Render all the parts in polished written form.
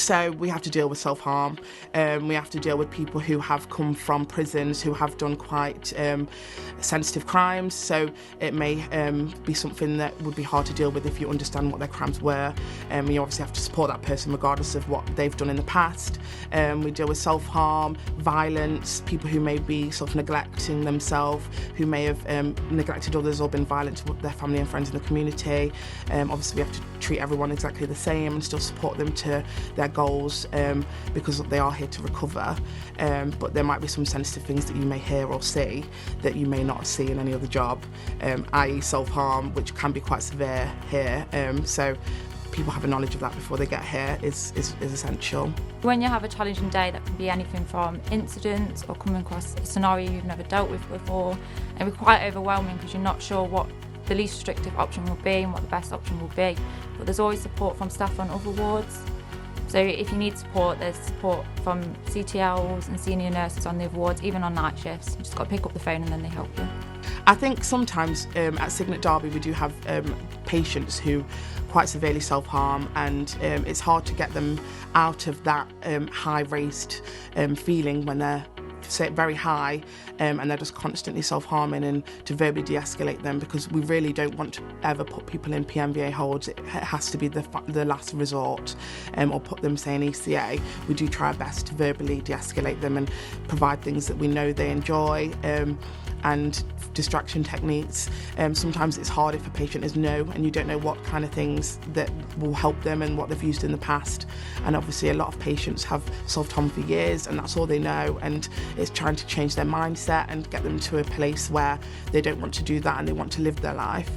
So we have to deal with self-harm. We have to deal with people who have come from prisons, who have done quite sensitive crimes. So it may be something that would be hard to deal with if you understand what their crimes were. You obviously have to support that person regardless of what they've done in the past. We deal with self-harm, violence, people who may be self-neglecting themselves, who may have neglected others or been violent to their family and friends in the community. Obviously we have to treat everyone exactly the same and still support them to their goals because they are here to recover. But there might be some sensitive things that you may hear or see that you may not see in any other job, i.e. self-harm, which can be quite severe here. So people having knowledge of that before they get here is essential. When you have a challenging day, that can be anything from incidents or coming across a scenario you've never dealt with before, and it's quite overwhelming because you're not sure what the least restrictive option will be and what the best option will be. But there's always support from staff on other wards. So if you need support, there's support from CTLs and senior nurses on the other wards, even on night shifts. You just got to pick up the phone and then they help you. I think sometimes at Cygnet Derby we do have patients who quite severely self-harm, and it's hard to get them out of that high-raced feeling when they're very high and they're just constantly self-harming, and to verbally de-escalate them, because we really don't want to ever put people in PMVA holds. It has to be the last resort, or put them, say, in ECA. We do try our best to verbally de-escalate them and provide things that we know they enjoy, and distraction techniques. Sometimes it's hard if a patient is no and you don't know what kind of things that will help them and what they've used in the past. And obviously a lot of patients have self-harm for years and that's all they know, and it's trying to change their mindset and get them to a place where they don't want to do that and they want to live their life.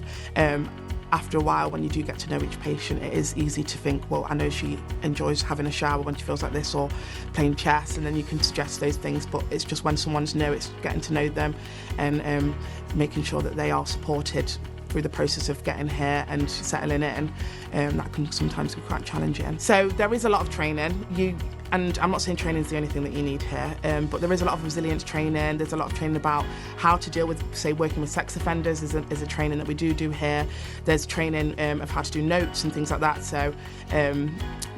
After a while, when you do get to know each patient, it is easy to think, well, I know she enjoys having a shower when she feels like this, or playing chess, and then you can suggest those things. But it's just when someone's it's getting to know them and making sure that they are supported through the process of getting here and settling in, that can sometimes be quite challenging. So there is a lot of training. And I'm not saying training is the only thing that you need here, but there is a lot of resilience training. There's a lot of training about how to deal with, say, working with sex offenders is a training that we do here. There's training of how to do notes and things like that, so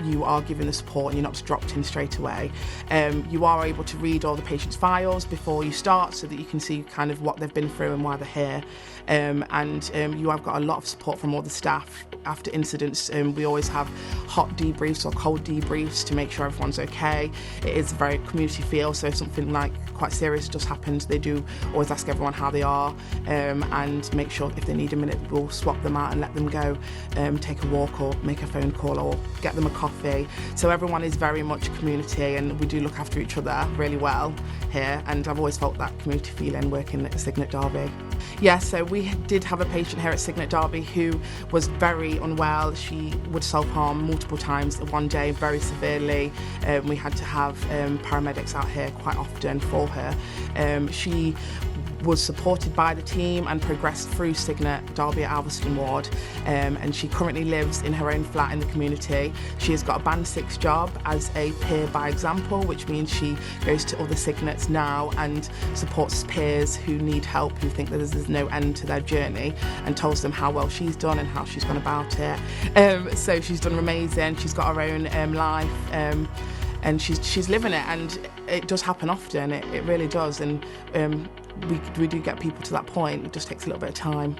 you are given the support and you're not just dropped in straight away. You are able to read all the patient's files before you start so that you can see kind of what they've been through and why they're here. And you have got a lot of support from all the staff. After incidents, we always have hot debriefs or cold debriefs to make sure everyone's okay. It is a very community feel, so if something like quite serious just happens, they do always ask everyone how they are, and make sure if they need a minute we'll swap them out and let them go, take a walk or make a phone call or get them a coffee. So everyone is very much community, and we do look after each other really well here, and I've always felt that community feeling working at Cygnet Derby. Yeah, so we did have a patient here at Cygnet Derby who was very unwell. She would self-harm multiple times one day, very severely. We had to have paramedics out here quite often for her. She was supported by the team and progressed through Cygnet Derby at Alveston Ward, and she currently lives in her own flat in the community. She has got a Band 6 job as a peer by example, which means she goes to other Cygnets now and supports peers who need help, who think that there's no end to their journey, and tells them how well she's done and how she's gone about it. So she's done amazing. She's got her own life, and she's living it, and it does happen often. It really does, and we do get people to that point. It just takes a little bit of time.